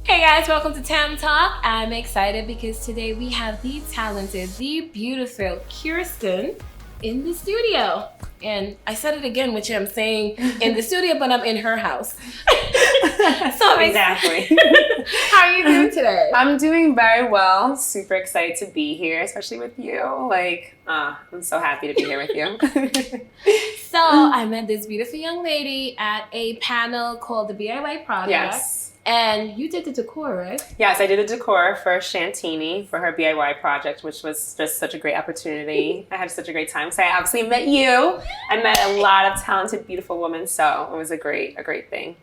Hey guys, welcome to Tam Talk. I'm excited because today we have the talented, the beautiful Kirsten in the studio. And I said it again, which I'm saying in the studio, but I'm in her house. So exactly. How are you doing today? I'm doing very well. Super excited to be here, especially with you. I'm so happy to be here with you. So I met this beautiful young lady at a panel called the DIY Project. Yes. And you did the decor, right? Yes, I did the decor for Shantini for her DIY project, which was just such a great opportunity. I had such a great time. So I obviously met you. I met a lot of talented, beautiful women. So it was a great thing.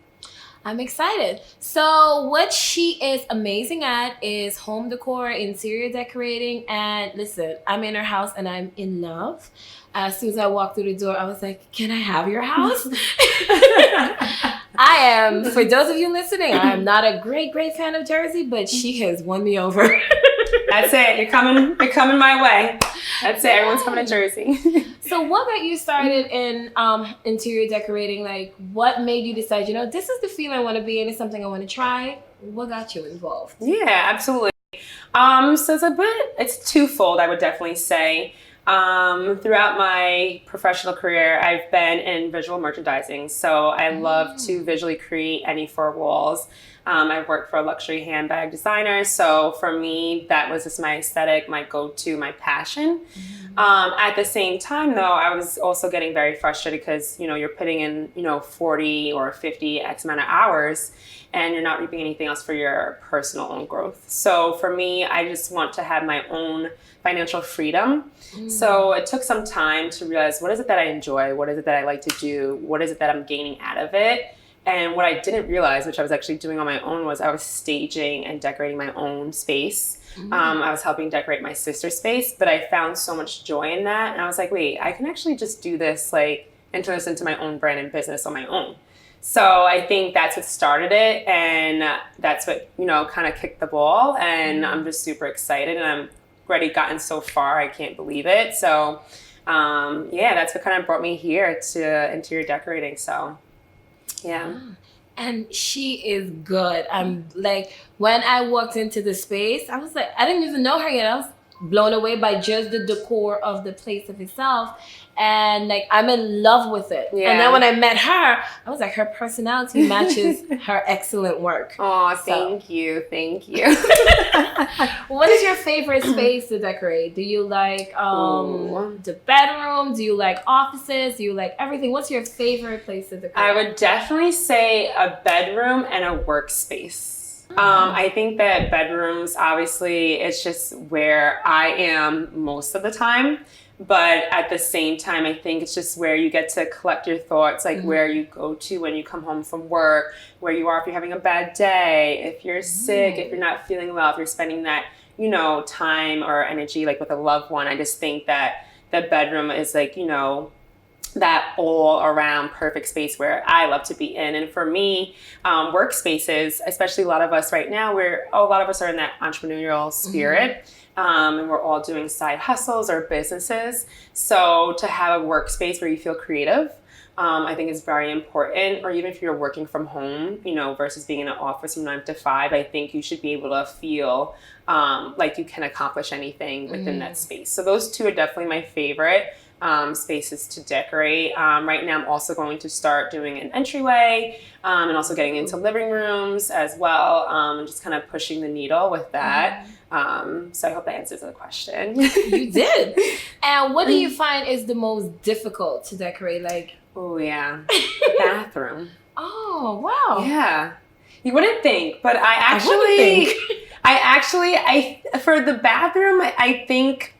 I'm excited. So what she is amazing at is home decor, interior decorating. And listen, I'm in her house and I'm in love. As soon as I walked through the door, I was like, can I have your house? I am, for those of you listening, I am not a great fan of Jersey, but she has won me over. That's it. You're coming my way. That's it. Everyone's coming to Jersey. So what got you started in interior decorating? Like, what made you decide, this is the field I want to be in, it's something I want to try? What got you involved? Yeah, absolutely. So it's twofold, I would definitely say. Throughout my professional career, I've been in visual merchandising. So I love to visually create any four walls. I've worked for a luxury handbag designer. So for me, that was just my aesthetic, my go-to, my passion. At the same time, though, I was also getting very frustrated because, you're putting in, 40 or 50 X amount of hours and you're not reaping anything else for your personal own growth. So for me, I just want to have my own financial freedom. So it took some time to realize, what is it that I enjoy? What is it that I like to do? What is it that I'm gaining out of it? And what I didn't realize, which I was actually doing on my own, was I was staging and decorating my own space. I was helping decorate my sister's space, but I found so much joy in that. And I was like, wait, I can actually just do this, and turn this into my own brand and business on my own. So I think that's what started it. And that's what, kind of kicked the ball. And I'm just super excited. And I'm already gotten so far. I can't believe it. So, that's what kind of brought me here to interior decorating. So, yeah. And she is good. I'm like, when I walked into the space, I was like, I didn't even know her yet. I was blown away by just the decor of the place of itself. And I'm in love with it. Yeah. And then when I met her, I was like, her personality matches her excellent work. Oh, thank you. What is your favorite space to decorate? Do you like the bedroom? Do you like offices? Do you like everything? What's your favorite place to decorate? I would definitely say a bedroom and a workspace. I think that bedrooms, obviously, it's just where I am most of the time. But at the same time, I think it's just where you get to collect your thoughts, where you go to when you come home from work, where you are if you're having a bad day, if you're sick, if you're not feeling well, if you're spending that, time or energy with a loved one. I just think that the bedroom is that all around perfect space where I love to be in. And for me, workspaces, especially a lot of us right now, a lot of us are in that entrepreneurial spirit. And we're all doing side hustles or businesses. So to have a workspace where you feel creative, I think is very important. Or even if you're working from home, versus being in an office from 9 to 5, I think you should be able to feel like you can accomplish anything within that space. So those two are definitely my favorite spaces to decorate. Right now I'm also going to start doing an entryway and also getting into living rooms as well, and just kind of pushing the needle with that. So I hope that answers the question. You did. And what do you find is the most difficult to decorate? Oh yeah, bathroom. Oh wow. Yeah, you wouldn't think, but I for the bathroom, I think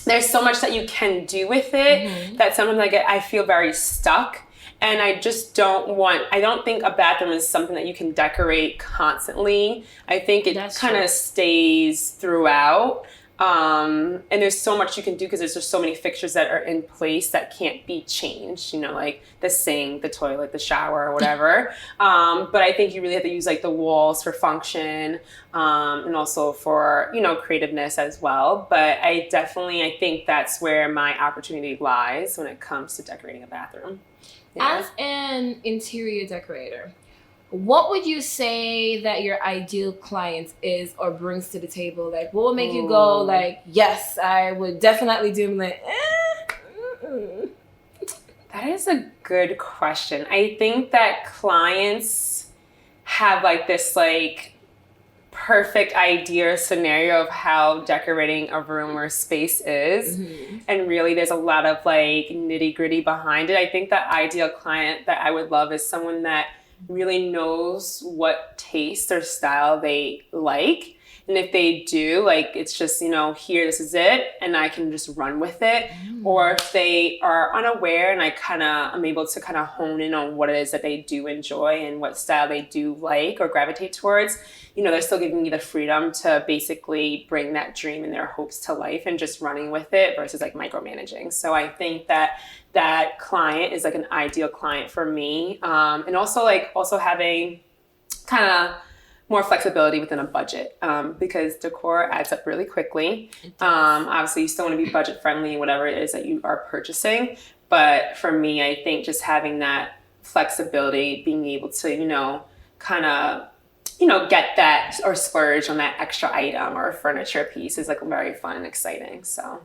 there's so much that you can do with it that sometimes I feel very stuck. And I just I don't think a bathroom is something that you can decorate constantly. I think it kind of stays throughout. And there's so much you can do because there's just so many fixtures that are in place that can't be changed, like the sink, the toilet, the shower, or whatever. But I think you really have to use the walls for function, and also for, creativeness as well. But I think that's where my opportunity lies when it comes to decorating a bathroom. Yeah. As an interior decorator, What would you say that your ideal client is or brings to the table? Like, what would make you go like, yes, I would definitely do it? Like, That is a good question. I think that clients have like this like perfect idea or scenario of how decorating a room or space is. And really there's a lot of like nitty gritty behind it. I think the ideal client that I would love is someone that really knows what taste or style they like. And if they do, like, it's just, here, this is it, and I can just run with it. Or if they are unaware and I'm able to kind of hone in on what it is that they do enjoy and what style they do like or gravitate towards, they're still giving me the freedom to basically bring that dream and their hopes to life and just running with it versus like micromanaging. So I think that client is like an ideal client for me. And also having kind of more flexibility within a budget, because decor adds up really quickly. Obviously you still want to be budget friendly in whatever it is that you are purchasing. But for me, I think just having that flexibility, being able to, get that or splurge on that extra item or furniture piece is like very fun and exciting. So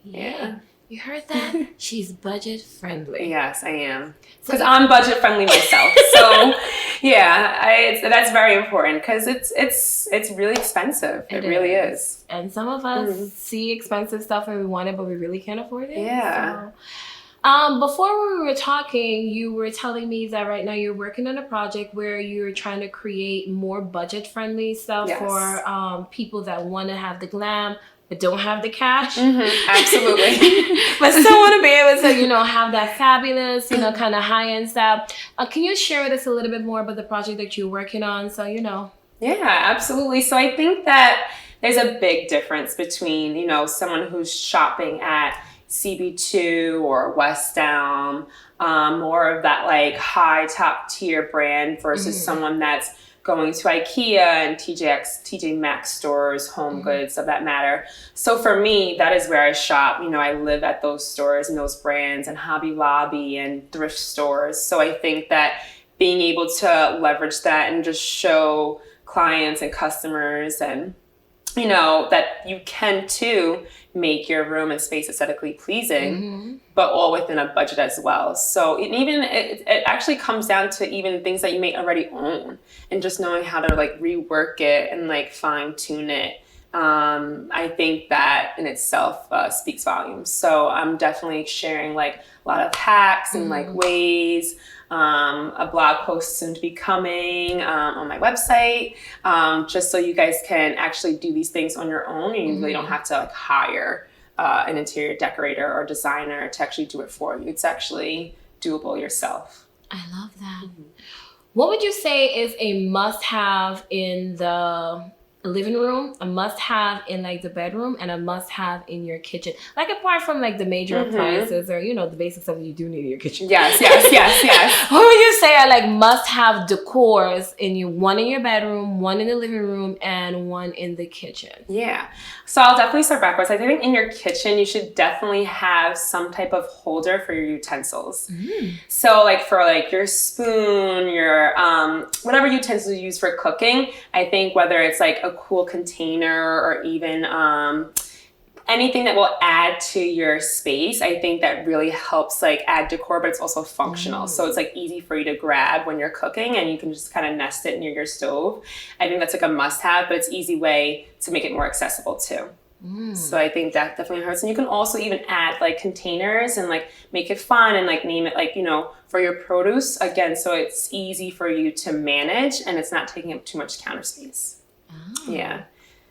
yeah. You heard that? She's budget friendly. Yes, I am. Because I'm budget friendly myself. So yeah, that's very important because it's really expensive. It really is. And some of us see expensive stuff and we want it, but we really can't afford it. Yeah. So, before we were talking, you were telling me that right now you're working on a project where you're trying to create more budget friendly stuff for people that want to have the glam but don't have the cash. Absolutely. But still want to be able to, have that fabulous, kind of high-end stuff. Can you share with us a little bit more about the project that you're working on? So, Yeah, absolutely. So I think that there's a big difference between, someone who's shopping at CB2 or West Elm, more of that like high top tier brand versus someone that's going to IKEA and TJ Maxx stores, Home Goods of that matter. So for me, that is where I shop. I live at those stores and those brands and Hobby Lobby and thrift stores. So I think that being able to leverage that and just show clients and customers and that you can too make your room and space aesthetically pleasing, but all within a budget as well. So it actually comes down to even things that you may already own and just knowing how to like rework it and like fine tune it. I think that in itself speaks volumes. So I'm definitely sharing like a lot of hacks and like ways. A blog post soon to be coming on my website, just so you guys can actually do these things on your own and you really don't have to like hire an interior decorator or designer to actually do it for you. It's actually doable yourself. I love that. What would you say is a must-have in the living room, a must-have in like the bedroom, and a must-have in your kitchen? Like apart from like the major appliances or the basic stuff you do need in your kitchen. Yes. What would you say are like must-have decors one in your bedroom, one in the living room, and one in the kitchen? Yeah. So I'll definitely start backwards. I think in your kitchen, you should definitely have some type of holder for your utensils. So like for like your spoon, your whatever utensils you use for cooking, I think whether it's like a cool container or even anything that will add to your space, I think that really helps like add decor, but it's also functional. So it's like easy for you to grab when you're cooking and you can just kind of nest it near your stove. I think that's like a must have, but it's an easy way to make it more accessible too. So I think that definitely hurts. And you can also even add like containers and like make it fun and like name it like, for your produce again. So it's easy for you to manage and it's not taking up too much counter space. Yeah.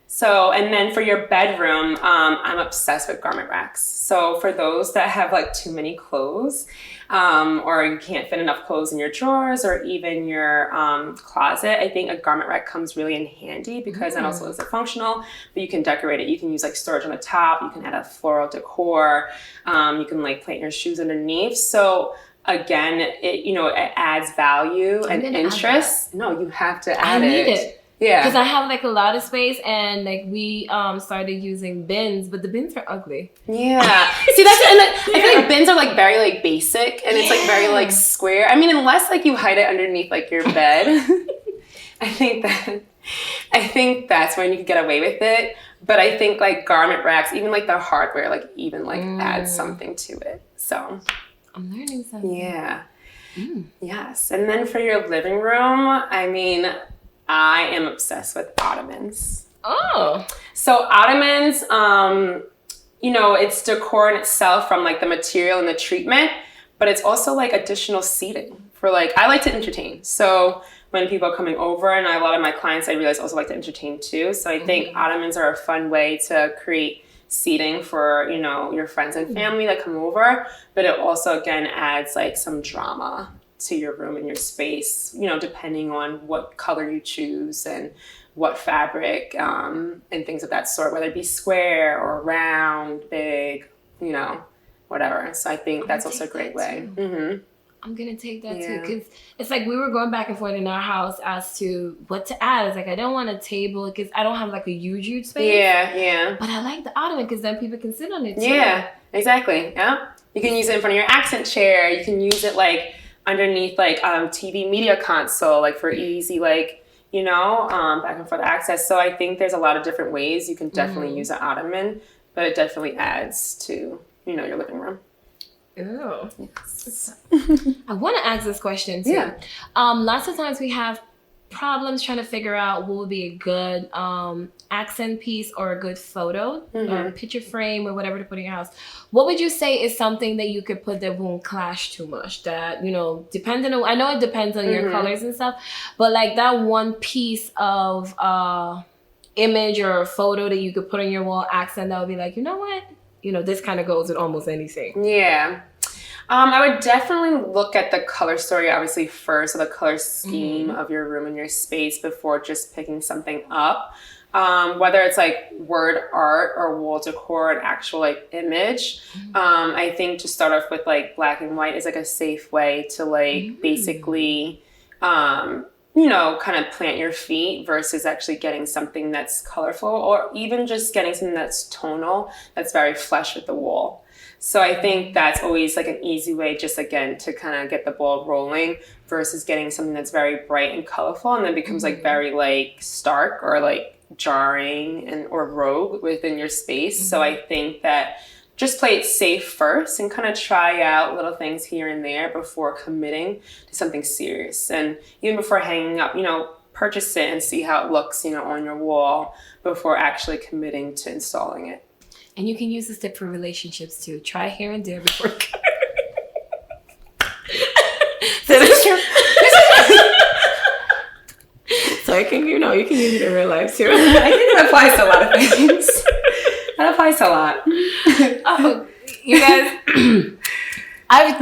So, and then for your bedroom, I'm obsessed with garment racks. So for those that have like too many clothes, or you can't fit enough clothes in your drawers or even your closet, I think a garment rack comes really in handy because then also is it functional, but you can decorate it. You can use like storage on the top. You can add a floral decor. You can like plant your shoes underneath. So again, it adds value and interest. No, you have to add it. I need it. Yeah. Because I have like a lot of space, and like we started using bins, but the bins are ugly. Yeah. See, I feel like bins are like very like basic, and it's like very like square. I mean, unless like you hide it underneath like your bed, I think that's when you can get away with it. But I think like garment racks, even like the hardware, like even like adds something to it. So I'm learning something. Yeah. Yes. And then for your living room, I mean, I am obsessed with ottomans. Oh. So ottomans, you know, it's decor in itself from like the material and the treatment, but it's also like additional seating for like, I like to entertain. So when people are coming over, and a lot of my clients, I realize also like to entertain too. So I think ottomans are a fun way to create seating for, you know, your friends and family that come over, but it also again adds like some drama to your room and your space, you know, depending on what color you choose and what fabric and things of that sort, whether it be square or round, big, you know, whatever. So I think that's also a great way. I'm gonna take that too, because it's like we were going back and forth in our house as to what to add. It's like I don't want a table because I don't have like a huge space. Yeah. But I like the ottoman because then people can sit on it too. Yeah, exactly. Yeah, you can use it in front of your accent chair. You can use it like underneath like TV media console, like for easy like, you know, back and forth access. So I think there's a lot of different ways you can definitely use an ottoman, but it definitely adds to, you know, your living room. Ew. Yes. I want to ask this question too. Yeah. Lots of times we have problems trying to figure out what would be a good accent piece or a good photo or picture frame or whatever to put in your house. What would you say is something that you could put that won't clash too much? That, you know, depending on, I know it depends on your colors and stuff, but like that one piece of image or photo that you could put on your wall accent that would be like, you know what? You know, this kind of goes with almost anything. Yeah. I would definitely look at the color story, obviously, first, or the color scheme of your room and your space before just picking something up. Whether it's like word art or wall decor, an actual like image. I think to start off with like black and white is like a safe way to like basically, you know, kind of plant your feet versus actually getting something that's colorful, or even just getting something that's tonal, that's very flush with the wall. So I think that's always like an easy way, just again, to kind of get the ball rolling versus getting something that's very bright and colorful and then becomes like very like stark or like jarring and or rogue within your space. So I think that just play it safe first and kind of try out little things here and there before committing to something serious. And even before hanging up, you know, purchase it and see how it looks, you know, on your wall before actually committing to installing it. And you can use this tip for relationships too. Try here and there before. So that's true. So I can, you know, you can use it in real life too. I think it applies to a lot of things. That applies to a lot. Oh, you guys, I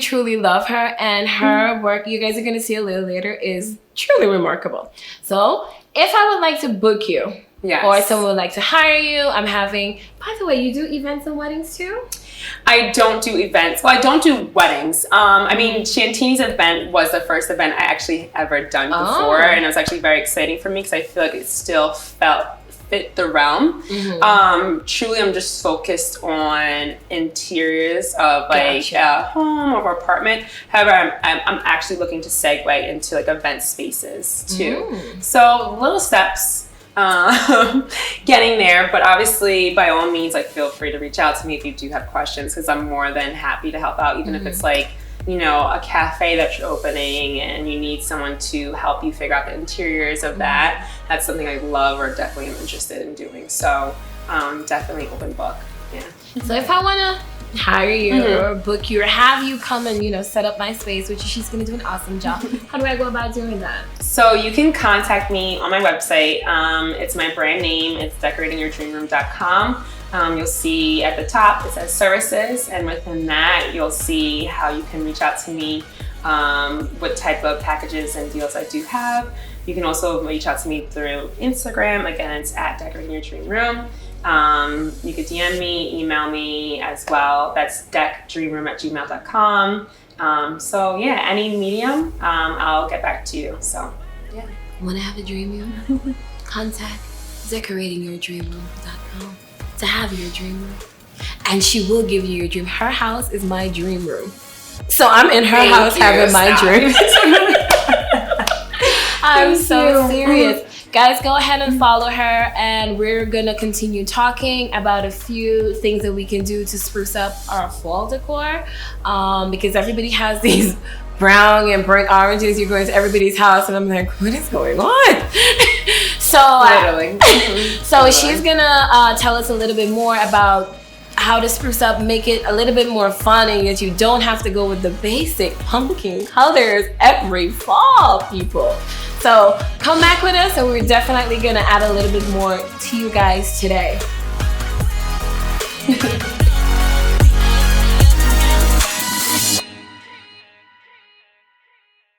truly love her, and her work, you guys are going to see a little later, is truly remarkable. So if I would like to book you, or someone would like to hire you, I'm having, by the way, you do events and weddings too? I don't do events. Well, I don't do weddings. I mean, Shantini's event was the first event I actually ever done before, and it was actually very exciting for me because I feel like it still fit the realm. Truly, I'm just focused on interiors of like a home or apartment. However, I'm actually looking to segue into like event spaces too. So little steps. Getting there, but obviously by all means, like, feel free to reach out to me if you do have questions, because I'm more than happy to help out, even if it's like, you know, a cafe that you're opening and you need someone to help you figure out the interiors of that. That's something I love or definitely am interested in doing. So definitely open book. So if I want to hire you or book you or have you come and, you know, set up my space, which she's going to do an awesome job, how do I go about doing that? So you can contact me on my website. It's my brand name. It's decoratingyourdreamroom.com. You'll see at the top it says services, and within that you'll see how you can reach out to me, what type of packages and deals I do have. You can also reach out to me through Instagram. Again, it's at decoratingyourdreamroom. You could DM me, email me as well. That's decdreamroom@gmail.com. So yeah, any medium, I'll get back to you. So yeah. Want to have a dream room? Contact decoratingyourdreamroom.com to have your dream room. And she will give you your dream. Her house is my dream room. So I'm in her house having my dream. I'm so serious. Guys, go ahead and follow her, and we're gonna continue talking about a few things that we can do to spruce up our fall decor, because everybody has these brown and burnt oranges. You're going to everybody's house, and I'm like, what is going on? So she's gonna tell us a little bit more about how to spruce up, make it a little bit more fun, and yet you don't have to go with the basic pumpkin colors every fall, people. So come back with us, and we're definitely gonna add a little bit more to you guys today.